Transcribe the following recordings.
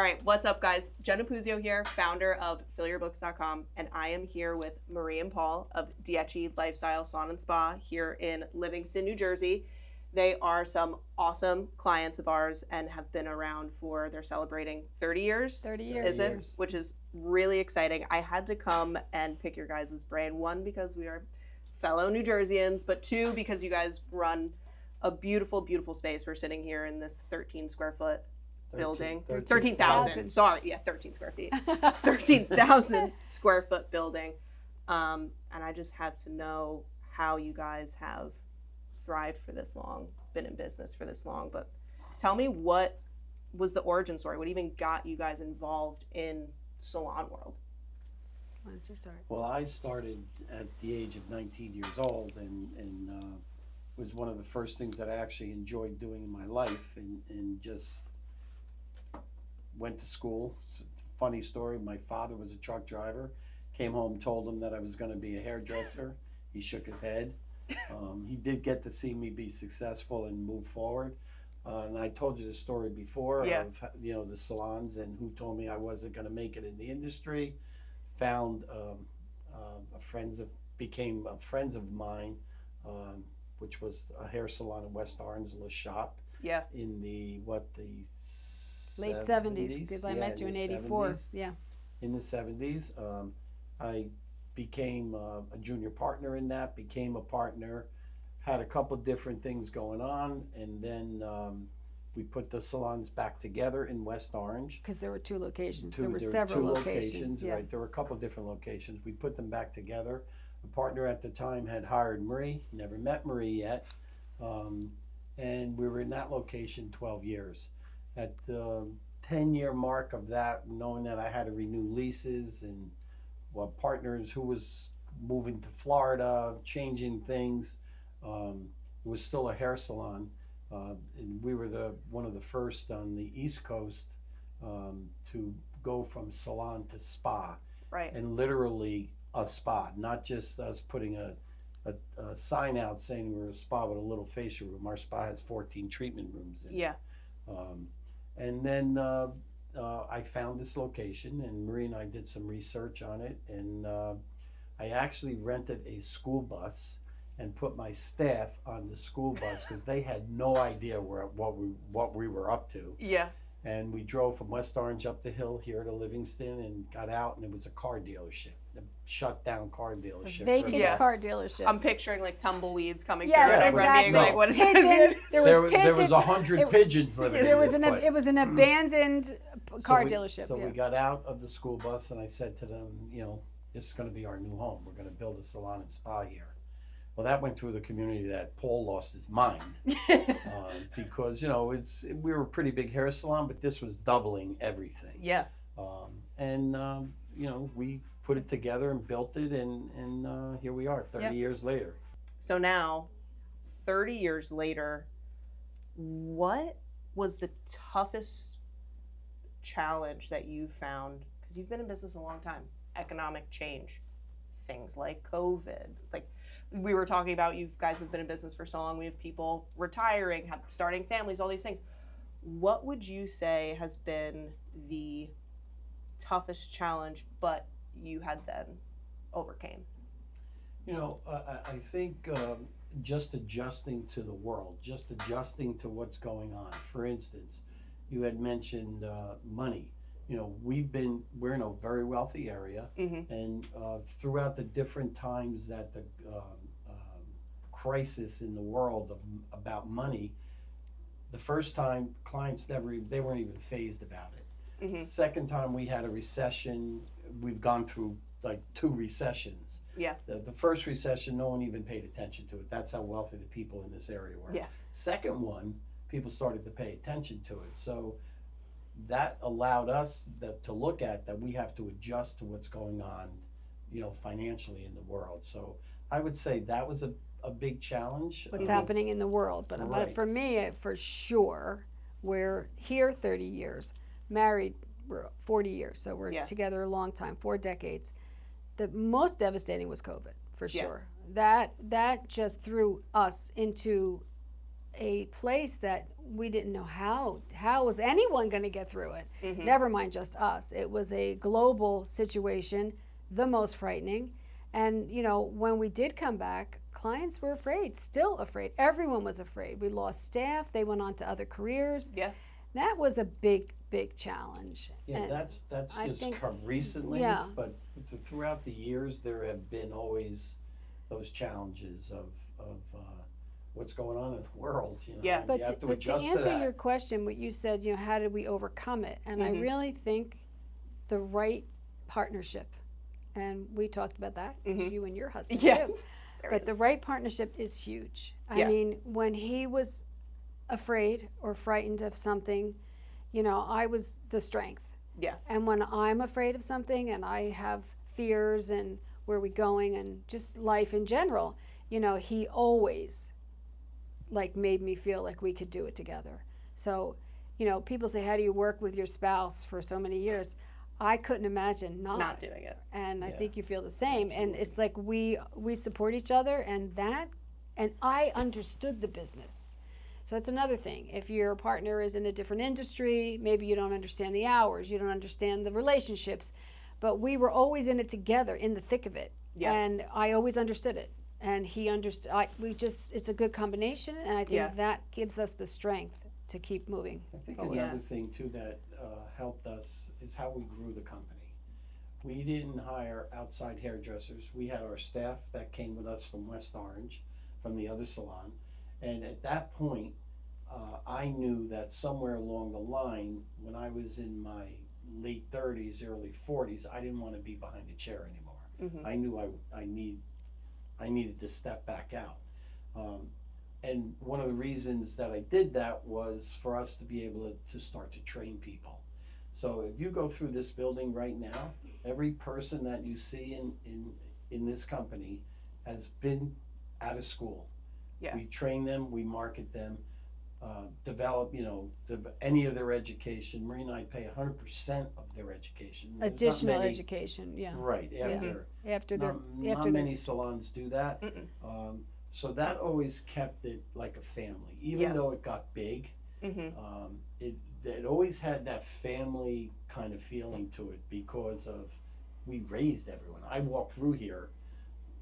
right, what's up, guys? Jenna Puzio here, founder of FillYourBooks.com, and I am here with Marie and Paul of Dieci Lifestyle Salon and Spa here in Livingston, New Jersey. They are some awesome clients of ours and have been around for, they're celebrating 30 years. 30 years. Is it? Which is really exciting. I had to come and pick your guys' brain. One, because we are fellow New Jerseyans, but two, because you guys run a beautiful, beautiful space. We're sitting here in this 13 square foot building. 13,000. Sorry. Yeah, 13 square feet. 13,000 square foot building. And I just have to know how you guys have thrived for this long, been in business for this long. But tell me, what was the origin story? What even got you guys involved in salon world? Why don't you start? Well, I started at the age of 19 years old, and was one of the first things that I actually enjoyed doing in my life, and just went to school. It's a funny story. My father was a truck driver. Came home, told him that I was going to be a hairdresser. He shook his head. He did get to see me be successful and move forward. And I told you the story before of the salons and who told me I wasn't going to make it in the industry. Found became friends of mine, which was a hair salon in West Orange, Le Shop. Yeah. In the late 70s, because I met you in 84. 70s. Yeah. In the 70s. I became a junior partner in that, became a partner, had a couple different things going on, and then we put the salons back together in West Orange. Because there were two locations. There were several locations. Yeah. Right. There were a couple different locations. We put them back together. The partner at the time had hired Marie, never met Marie yet, and we were in that location 12 years. At the 10-year mark of that, knowing that I had to renew leases and partners who was moving to Florida, changing things, it was still a hair salon. And we were one of the first on the East Coast to go from salon to spa. Right. And literally a spa, not just us putting a sign out saying we're a spa with a little facial room. Our spa has 14 treatment rooms in it. Yeah. And then I found this location, and Marie and I did some research on it, and I actually rented a school bus and put my staff on the school bus because they had no idea what we were up to. Yeah. And we drove from West Orange up the hill here to Livingston and got out, and it was a car dealership, a shut down car dealership. A vacant car dealership. I'm picturing like tumbleweeds coming yes, through. Exactly. Being like, what is pigeons. this? There was 100 pigeons living in this place. It was an abandoned car dealership. So we got out of the school bus, and I said to them, this is going to be our new home. We're going to build a salon and spa here. Well, that went through the community that Paul lost his mind because, we were a pretty big hair salon, but this was doubling everything. Yeah. We put it together and built it, and here we are 30 years later. So now, 30 years later, what was the toughest challenge that you found? Because you've been in business a long time. Economic change, things like COVID, like we were talking about, you guys have been in business for so long. We have people retiring, starting families, all these things. What would you say has been the toughest challenge, but you had then overcame? I think just adjusting to the world, just adjusting to what's going on. For instance, you had mentioned money. We're in a very wealthy area, and throughout the different times that the crisis in the world about money, the first time clients they weren't even fazed about it. Second time we had a recession, we've gone through like 2 recessions. Yeah. The first recession, no one even paid attention to it. That's how wealthy the people in this area were. Yeah. Second one, people started to pay attention to it. So that allowed us to look at that we have to adjust to what's going on, financially in the world. So I would say that was a big challenge. What's happening in the world. But for me, for sure, we're here 30 years, married, we're 40 years. So we're together a long time, 4 decades. The most devastating was COVID, for sure. That just threw us into a place that we didn't know how was anyone going to get through it. Never mind just us. It was a global situation, the most frightening. And you know, when we did come back, clients were afraid, still afraid. Everyone was afraid. We lost staff. They went on to other careers. Yeah. That was a big challenge. Yeah, And that's I just think- come recently. Yeah. But throughout the years, there have been always those challenges of what's going on in the world. You know, Yeah. you But have to adjust answer that. your question, what you said, you know, how did we overcome it? And I really think the right partnership, and we talked about that, you and your husband Yeah. too. There But it the is. right partnership is huge. I Yeah. mean, when he was afraid or frightened of something, you know, I was the strength. Yeah. And when I'm afraid of something and I have fears and where we going and just life in general, you know, he always like made me feel like we could do it together. So, you know, people say, how do you work with your spouse for so many years? I couldn't imagine Not doing it. and I Yeah, think you feel the same. And absolutely. it's like we support each other, and I understood the business. So that's another thing. If your partner is in a different industry, maybe you don't understand the hours, you don't understand the relationships, but we were always in it together, in the thick of it. Yeah. And I always understood it, and he understood. It's a good combination, and I think Yeah. that gives us the strength to keep moving. I think forward. another thing too that helped us is how we grew the company. We didn't hire outside hairdressers. We had our staff that came with us from West Orange, from the other salon, and at that point, I knew that somewhere along the line, when I was in my late 30s, early 40s, I didn't want to be behind a chair anymore. I knew I needed to step back out. And one of the reasons that I did that was for us to be able to start to train people. So if you go through this building right now, every person that you see in this company has been out of school. Yeah. We train them, we market them, develop, any of their education. Marie and I pay 100% of their education. There's not Additional many- education, yeah. Right, after. After their Not many salons do that. So that always kept it like a family, even Yeah. though it got big. It always had that family kind of feeling to it because of we raised everyone. I walk through here,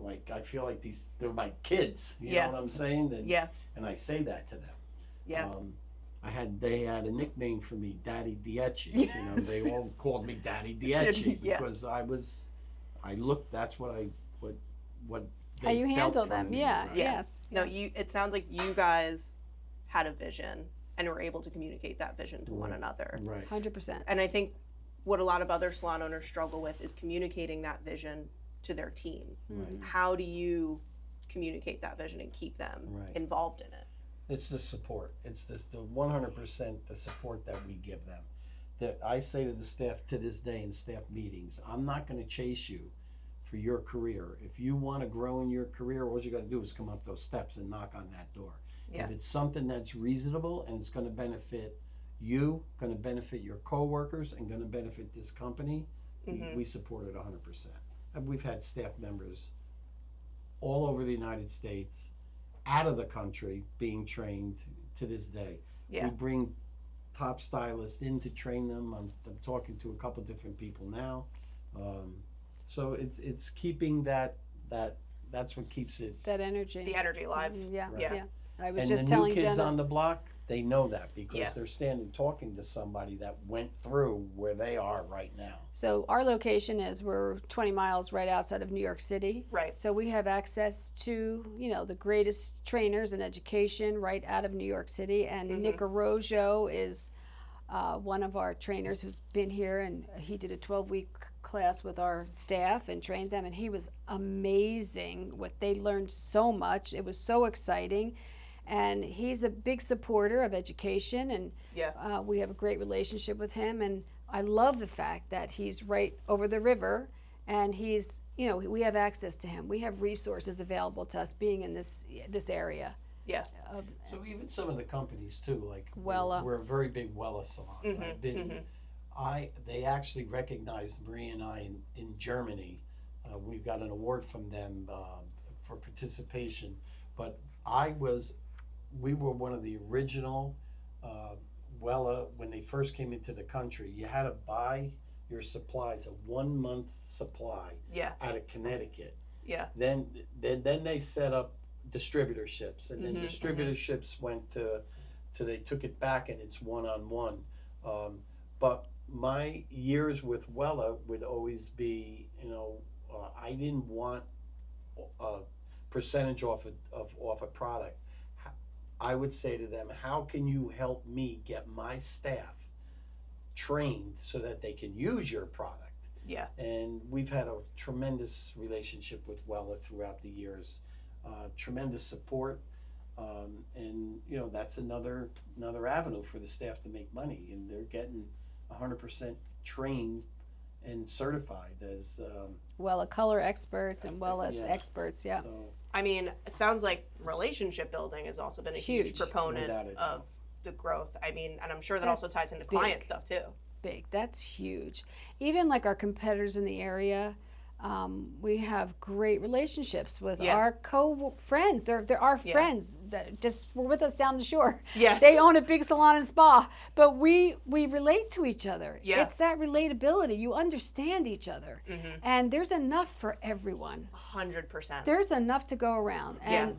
like I feel like they're my kids. You Yeah. know what I'm saying? And, Yeah. and I say that to them. Yeah. They had a nickname for me, Daddy Dieci. You know, they all called me Daddy Dieci Yeah. because that's what how they you felt handle from them, me, yeah, right? yes. No, it sounds like you guys had a vision and were able to communicate that vision to one another. Right. 100%. And I think what a lot of other salon owners struggle with is communicating that vision to their team. Right. How do you communicate that vision and keep them Right. involved in it? It's the support. It's the 100% the support that we give them. That I say to the staff to this day in staff meetings, I'm not going to chase you for your career. If you want to grow in your career, all you got to do is come up those steps and knock on that door. Yeah. If it's something that's reasonable and it's going to benefit you, going to benefit your coworkers, and going to benefit this company, we support it 100%. And we've had staff members all over the United States, out of the country, being trained to this day. Yeah. We bring top stylists in to train them. I'm talking to a couple different people now. So it's keeping that's what keeps it. That energy. The energy alive. Yeah, Right. yeah. I was And just the telling new kids Jenna. on the block, they know that because Yeah. they're standing talking to somebody that went through where they are right now. So our location we're 20 miles right outside of New York City. Right. So we have access to, the greatest trainers in education right out of New York City. And Nick Arrojo is one of our trainers who's been here, and he did a 12-week class with our staff and trained them, and he was amazing. They learned so much. It was so exciting. And he's a big supporter of education, and Yeah. we have a great relationship with him. And I love the fact that he's right over the river, and he's, we have access to him. We have resources available to us being in this area. Yeah. So even some of the companies too, like Wella. we're a very big Wella salon. I've been, they actually recognized Marie and I in Germany. We got an award from them for participation, but I was we were one of the original, Wella, when they first came into the country, you had to buy your supplies, a 1 month supply out of Connecticut. Yeah. Then they set up distributorships, and then distributorships went to they took it back, and it's one-on-one. But my years with Wella would always be, I didn't want a percentage off a product. I would say to them, how can you help me get my staff trained so that they can use your product? Yeah. And we've had a tremendous relationship with Wella throughout the years, tremendous support, and that's another avenue for the staff to make money, and they're getting 100% trained and certified as Wella color experts and Wella's experts. Yeah. So, I mean, it sounds like relationship building has also been a huge proponent of the growth. I mean, and I'm sure that also ties into client stuff too. Big. That's huge. Even like our competitors in the area, we have great relationships with our friends. They're our friends that just were with us down the shore. Yeah. They own a big salon and spa, but we relate to each other. Yeah. It's that relatability. You understand each other. And there's enough for everyone. 100%. There's enough to go around. And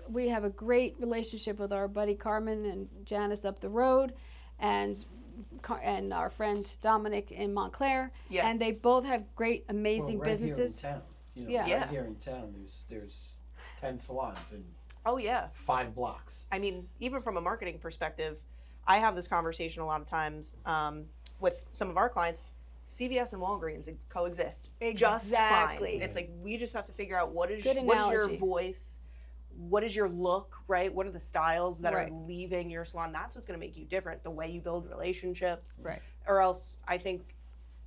we have a great relationship with our buddy Carmen and Janice up the road, and our friend Dominic in Montclair, and they both have great, amazing businesses. Here in town, right here in town, there's 10 salons in 5 blocks. I mean, even from a marketing perspective, I have this conversation a lot of times with some of our clients. CVS and Walgreens coexist just fine. It's like we just have to figure out what is your voice. What is your look, right? What are the styles that are leaving your salon? That's what's going to make you different, the way you build relationships. Right. Or else I think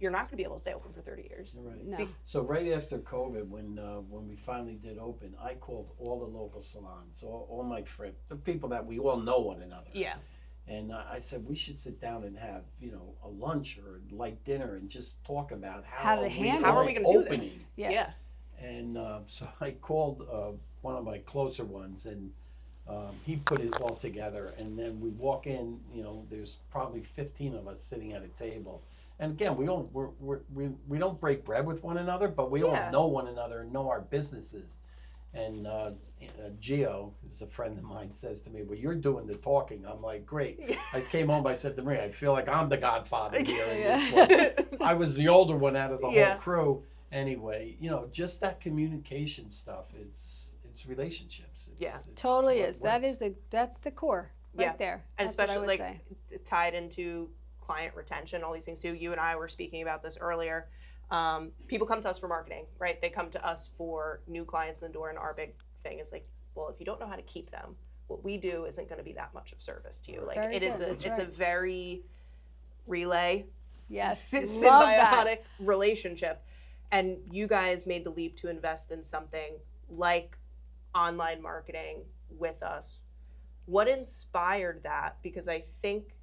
you're not going to be able to stay open for 30 years. Right. No. So right after COVID, when we finally did open, I called all the local salons, all my friends, the people that we all know one another. Yeah. And I said, we should sit down and have, a lunch or a light dinner and just talk about how are we going to do this? Yeah. And so I called one of my closer ones, and he put it all together. And then we walk in, there's probably 15 of us sitting at a table. And again, we don't break bread with one another, but we all know one another and know our businesses. And Gio, who's a friend of mine, says to me, well, you're doing the talking. I'm like, great. I came home, I said to Maria, I feel like I'm the godfather here in this one. I was the older one out of the whole crew. Anyway, just that communication stuff, it's relationships. It's totally is. That's the core right there. And that's especially tied into client retention, all these things too. You and I were speaking about this earlier. People come to us for marketing, right? They come to us for new clients in the door, and our big thing is like, well, if you don't know how to keep them, what we do isn't going to be that much of service to you. Like it's a very relay, symbiotic relationship. And you guys made the leap to invest in something like online marketing with us. What inspired that? Because I think,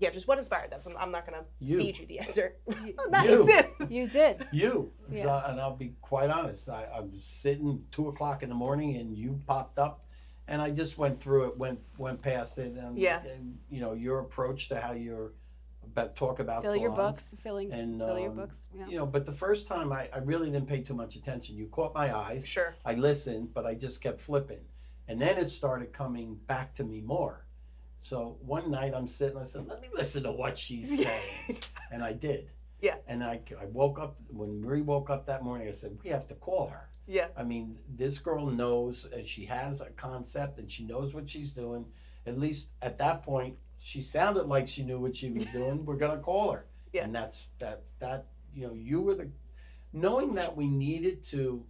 just what inspired that? So I'm not going to feed you the answer. You did. And I'll be quite honest. I was sitting 2 o'clock in the morning, and you popped up, and I just went through it, went past it, and your approach to how you're talk about fill salons. Your books, fill your books. Yeah. But the first time I really didn't pay too much attention. You caught my eyes. Sure. I listened, but I just kept flipping, and then it started coming back to me more. So one night I'm sitting, I said, let me listen to what she's saying, and I did. Yeah. And I woke up when Marie woke up that morning. I said, we have to call her. Yeah. I mean, this girl knows, and she has a concept, and she knows what she's doing. At least at that point, she sounded like she knew what she was doing. We're gonna call her. Yeah. And that's that. You were knowing that we needed to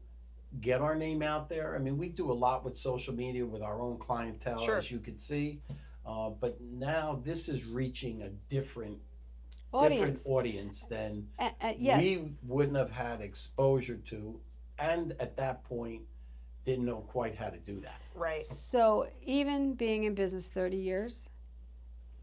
get our name out there. I mean, we do a lot with social media with our own clientele, as you could see. But now this is reaching a different audience than we wouldn't have had exposure to, and at that point didn't know quite how to do that. Right. So even being in business 30 years,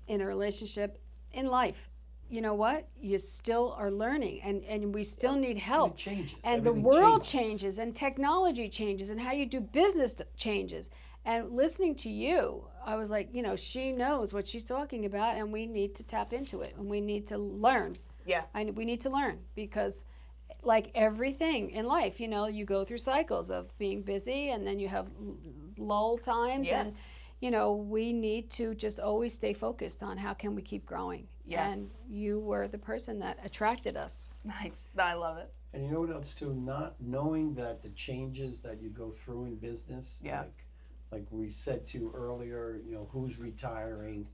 in a relationship, in life, you know what? You still are learning, and we still need help. And it changes. And the world changes, and technology changes, and how you do business changes. And listening to you, I was like, she knows what she's talking about, and we need to tap into it, and we need to learn. Yeah. We need to learn, because like everything in life, you go through cycles of being busy, and then you have lull times, and we need to just always stay focused on how can we keep growing. Yeah. And you were the person that attracted us. Nice. I love it. And you know what else too? Not knowing that the changes that you go through in business, like we said to you earlier, who's retiring,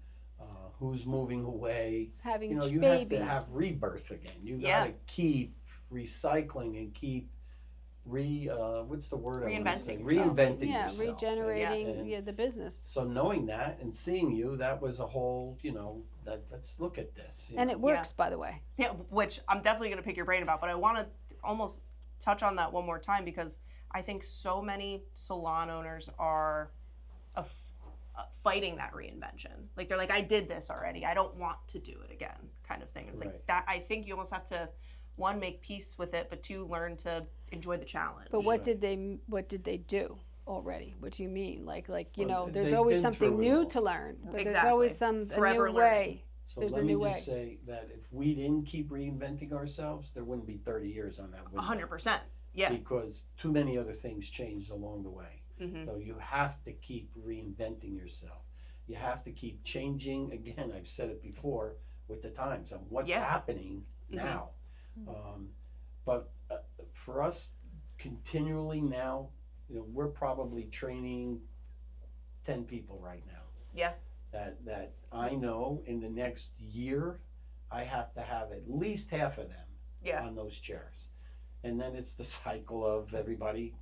who's moving away. Having you babies. have to have rebirth again. You got to keep recycling and keep what's the word? Reinventing yourself. Regenerating the business. So knowing that and seeing you, that was a whole, let's look at this. And it works, by the way. Yeah, which I'm definitely going to pick your brain about, but I want to almost touch on that one more time, because I think so many salon owners are fighting that reinvention. Like, they're like, I did this already, I don't want to do it again, kind of thing. It's like that. I think you almost have to, one, make peace with it, but two, learn to enjoy the challenge. But what did they do already? What do you mean? Like there's always something new to learn, but there's always a new way. So there's let a new me way. just say that if we didn't keep reinventing ourselves, there wouldn't be 30 years on that window. 100%. Yeah. Because too many other things changed along the way. Mm-hmm. So you have to keep reinventing yourself. You have to keep changing. Again, I've said it before, with the times on what's happening now. But for us, continually now, we're probably training 10 people right now. Yeah. That I know in the next year, I have to have at least half of them on those chairs. And then it's the cycle of everybody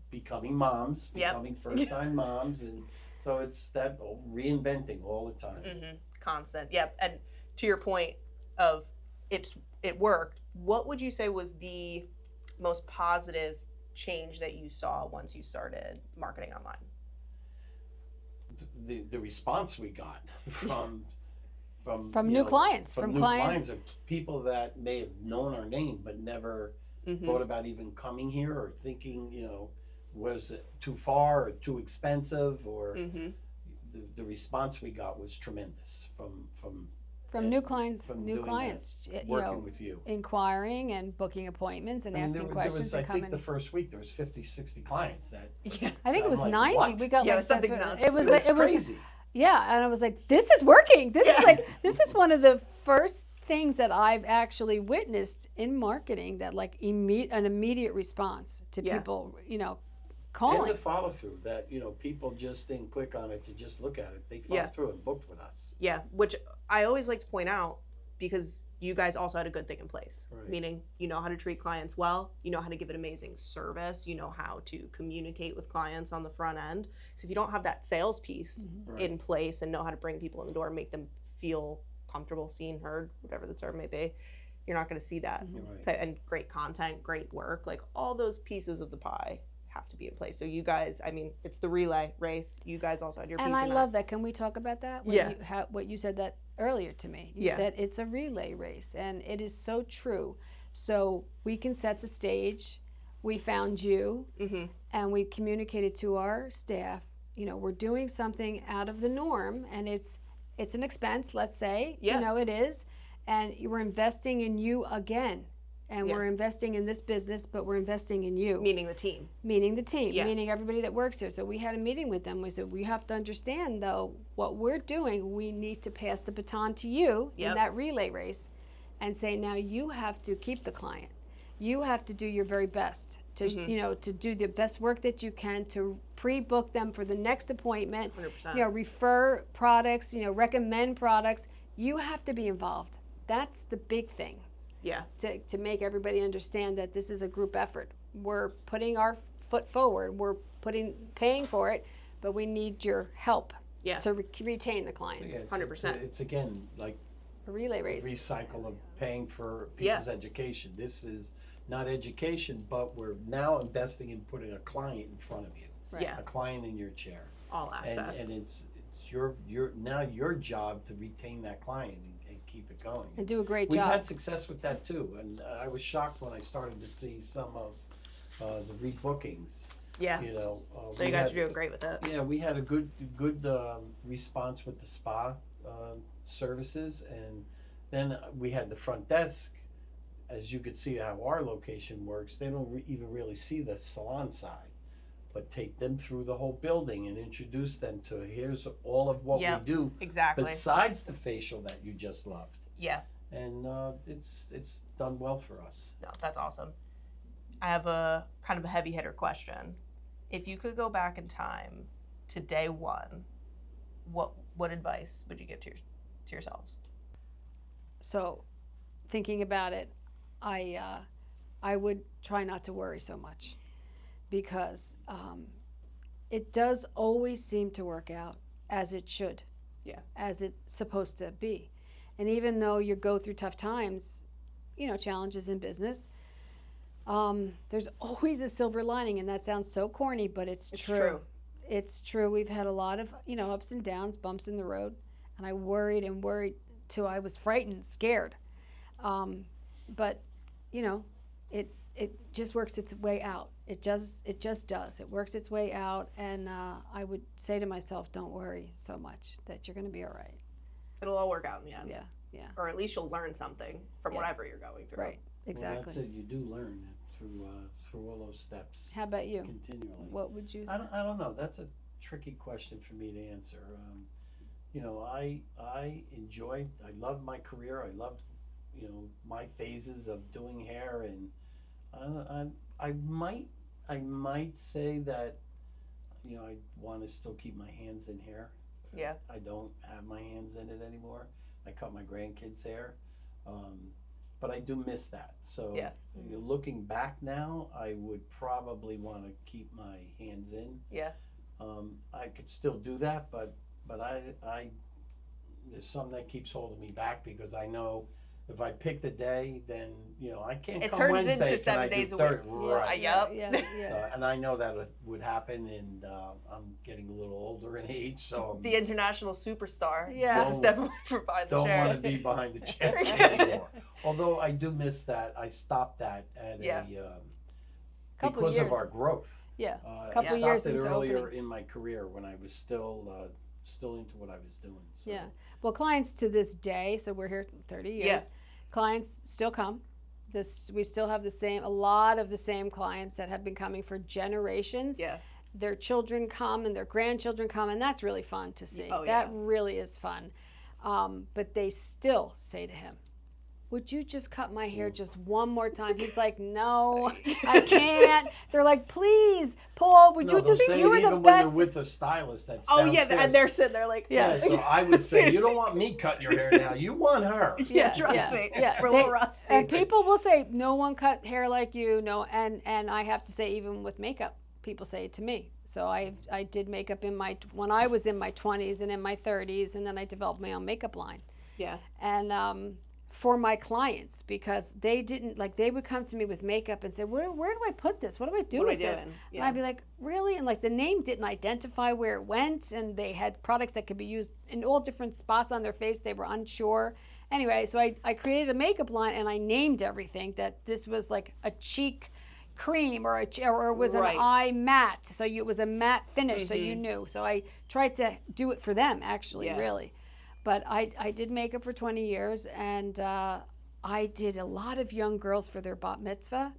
becoming moms, becoming first-time moms. And so it's that reinventing all the time. Mm-hmm. Constant. Yep. And to your point of it worked, what would you say was the most positive change that you saw once you started marketing online? The response we got from new clients, from new clients of people that may have known our name but never thought about even coming here, or thinking, was it too far or too expensive, or the response we got was tremendous from new clients, working with you, inquiring and booking appointments and asking questions. I think the first week there was 50, 60 clients that. Yeah. I think it was 90. What? We got it was something nuts. It was crazy. Yeah, and I was like, this is working. This is one of the first things that I've actually witnessed in marketing, that like an immediate response to people, calling. And the follow through, that people just didn't click on it to just look at it. They followed through and booked with us. Yeah, which I always like to point out, because you guys also had a good thing in place. Right. Meaning, you know how to treat clients well, you know how to give an amazing service, you know how to communicate with clients on the front end. So if you don't have that sales piece in place and know how to bring people in the door and make them feel comfortable, seen, heard, whatever the term may be, you're not going to see that. Right. And great content, great work, like all those pieces of the pie have to be in place. So you guys, it's the relay race. You guys also had your piece in that. And I love that. Can we talk about that? What you said that earlier to me. You said it's a relay race, and it is so true. So we can set the stage. We found you, and we communicated to our staff, we're doing something out of the norm, and it's an expense, let's say, it is, and we're investing in you again. And we're investing in this business, but we're investing in you. Meaning the team. Meaning everybody that works here. So we had a meeting with them. We said, we have to understand, though, what we're doing, we need to pass the baton to you in that relay race and say, now you have to keep the client. You have to do your very best to, to do the best work that you can, to pre-book them for the next appointment, 100%. Refer products, recommend products. You have to be involved. That's the big thing. Yeah. To make everybody understand that this is a group effort. We're putting our foot forward. We're paying for it, but we need your help to retain the clients. 100%. It's again like a relay race. Recycle of paying for people's education. This is not education, but we're now investing in putting a client in front of you. Right. A client in your chair. All aspects. And it's your job to retain that client and keep it going. And do a great We've job. had success with that too, and I was shocked when I started to see some of the rebookings Yeah. You know, So you guys are doing great with it. Yeah, we had a good response with the spa services, and then we had the front desk. As you could see how our location works, they don't even really see the salon side, but take them through the whole building and introduce them to here's all of what we do Exactly. besides the facial that you just loved. Yeah. And it's done well for us. No, that's awesome. I have a kind of a heavy hitter question. If you could go back in time to day one, what advice would you give to yourselves? So, thinking about it, I would try not to worry so much, because it does always seem to work out as it should, as it's supposed to be. And even though you go through tough times, you know, challenges in business, there's always a silver lining, and that sounds so corny, but it's true. It's true. We've had a lot of, you know, ups and downs, bumps in the road, and I worried till I was frightened, scared. But, you know, it just works its way out. It just does. It works its way out, and I would say to myself, don't worry so much, that you're going to be all right. It'll all work out in the end. Yeah. Or at least you'll learn something from whatever you're going through. Right. Exactly. Well, that's it. You do learn through all those steps. How about you? Continually. What would you say? I don't know. That's a tricky question for me to answer. You know, I love my career. I loved, you know, my phases of doing hair, and I might say that, you know, I want to still keep my hands in hair. Yeah. I don't have my hands in it anymore. I cut my grandkids' hair, but I do miss that. So looking back now, I would probably want to keep my hands in. Yeah. I could still do that, but I there's something that keeps holding me back, because I know if I pick the day, then, you know, I can't It come turns Wednesday. into 7 days a week. Right. Yeah. So, and I know that would happen, and I'm getting a little older in age, so The international superstar. Yeah. This is step away from behind the don't chair. want to be behind the chair anymore. Although I do miss that. I stopped that at Couple because years. of our growth. Yeah. I Couple stopped years it into earlier opening. in my career when I was still into what I was doing. So. Yeah. Well, clients to this day, so we're here 30 years. Yeah. Clients still come. We still have a lot of the same clients that have been coming for generations. Yeah. Their children come and their grandchildren come, and that's really fun to see. Oh, that really is fun. But they still say to him, would you just cut my hair just one more time? He's like, no, I can't. They're like, please, Paul, would you just, you were the even best. when you're with the stylist that's Oh, downstairs. yeah, and they're sitting there like, Yeah, so I would say, you don't want me cutting your hair now. You want her. Yeah, trust me. Yeah. We're a little rusty. And people will say, no one cut hair like you. No, and I have to say, even with makeup, people say it to me. So I did makeup when I was in my 20s and in my 30s, and then I developed my own makeup line. Yeah. And for my clients, because they didn't, like, they would come to me with makeup and say, where do I put this? What do I do with this? Yeah. And I'd be like, really? And like the name didn't identify where it went, and they had products that could be used in all different spots on their face. They were unsure. Anyway, so I created a makeup line, and I named everything that this was like a cheek cream or it was an eye matte. So it was a matte finish, so you knew. So I tried to do it for them, actually, really. But I did makeup for 20 years, and I did a lot of young girls for their bat mitzvah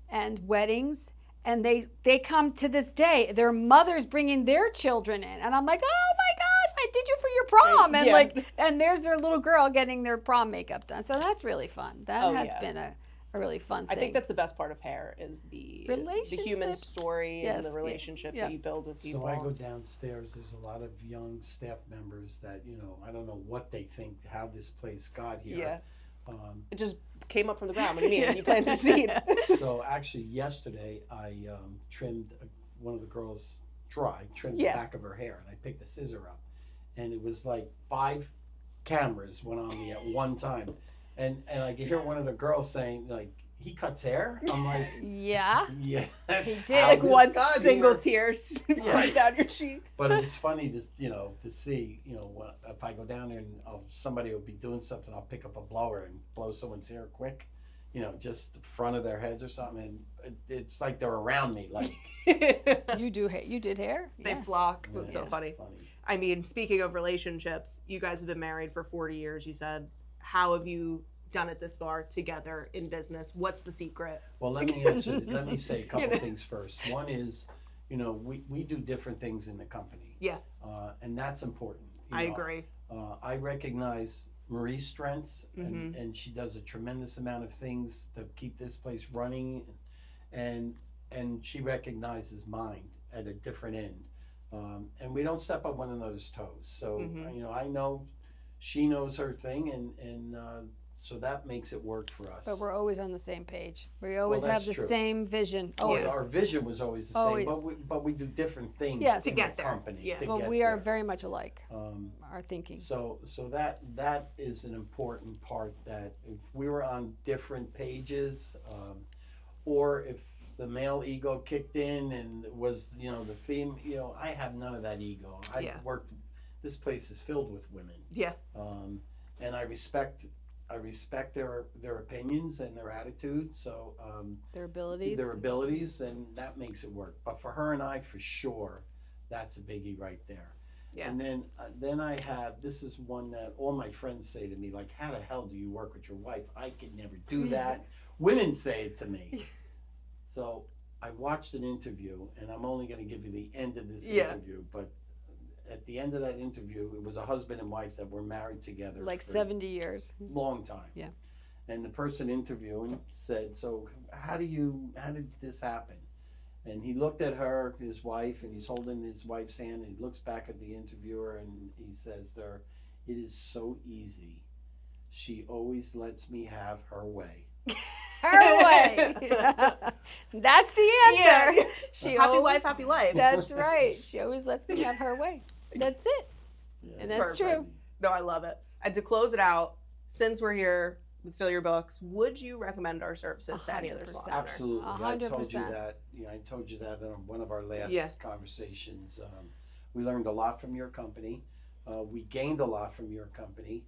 and weddings. And they come to this day, their mothers bringing their children in. And I'm like, oh my gosh, I did you for your prom. And and there's their little girl getting their prom makeup done. So that's really fun. That has been a really fun thing. I think that's the best part of hair is the human story and the relationships that you build with people. So I go downstairs. There's a lot of young staff members that, you know, I don't know what they think, how this place got here. Yeah. It just came up from the ground. What do you mean? You planted a seed. So actually yesterday I trimmed one of the girls trimmed the back of her hair, and I picked the scissor up. And it was like 5 cameras went on me at one time. And I could hear one of the girls saying, like, he cuts hair? I'm like, yeah. That's he did. Like one single tear runs down your cheek. But it was funny to see, if I go down there and somebody will be doing something, I'll pick up a blower and blow someone's hair quick, just the front of their heads or something. it's like they're around me. Like You did hair? They Yes. flock. yeah, That's so it's funny. I mean, speaking of relationships, you guys have been married for 40 years, you said. How have you done it this far together in business? What's the secret? Well, let me say a couple things first. One is, we do different things in the company. Yeah. And that's important. I agree. I recognize Marie's strengths, and she does a tremendous amount of things to keep this place running, and she recognizes mine at a different end. And we don't step on one another's toes. So, I know she knows her thing, and so that makes it work for us. But we're always on the same page. We always have that's the true. same vision. Well, Always. our vision was always the Always. same, but we do different things Yes. in To get the there. company. Yeah. To Well, get we are there. very much alike. Our thinking. So that is an important part, that if we were on different pages, or if the male ego kicked in and was, the female, I have none of that ego. This place is filled with women. Yeah. And I respect their opinions and their attitudes. So Their abilities. and that makes it work. But for her and I, for sure, that's a biggie right there. Yeah. And then I have, this is one that all my friends say to me, like, how the hell do you work with your wife? I could never do that. Women say it to me. So I watched an interview, and I'm only going to give you the end of this interview, but at the end of that interview, it was a husband and wife that were married together Like for 70 years. a long time. Yeah. And the person interviewing said, so how did this happen? And he looked at her, his wife, and he's holding his wife's hand, and he looks back at the interviewer, and he says to her, it is so easy. She always lets me have her way. Her way. That's the answer. Yeah. She Happy always, wife, happy life. That's right. She always lets me have her way. That's it. Yeah. And that's Perfect. true. No, I love it. And to close it out, since we're here with Fill Your Books, would you recommend our services to any other 100%. salon owner? Absolutely. I told you 100%. that. I told you that in one of our last Yeah. conversations. We learned a lot from your company. We gained a lot from your company,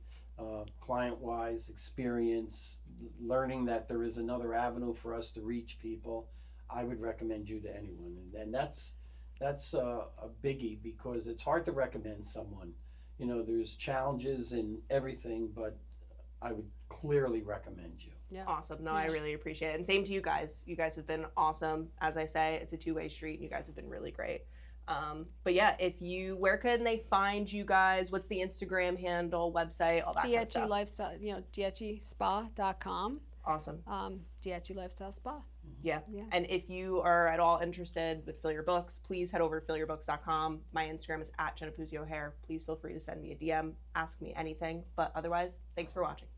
client-wise, experience, learning that there is another avenue for us to reach people. I would recommend you to anyone, and that's a biggie, because it's hard to recommend someone. There's challenges in everything, but I would clearly recommend you. Yeah. Awesome. No, I really appreciate it. And same to you guys. You guys have been awesome. As I say, it's a two-way street, and you guys have been really great. But yeah, where can they find you guys? What's the Instagram handle, website, all that kind of Dieci stuff? Lifestyle, DieciSpa.com. Awesome. Dieci Lifestyle Spa. Yeah. Yeah. And if you are at all interested with Fill Your Books, please head over to fillyourbooks.com. My Instagram is @JennaPuzioHair. Please feel free to send me a DM, ask me anything. But otherwise, thanks for watching.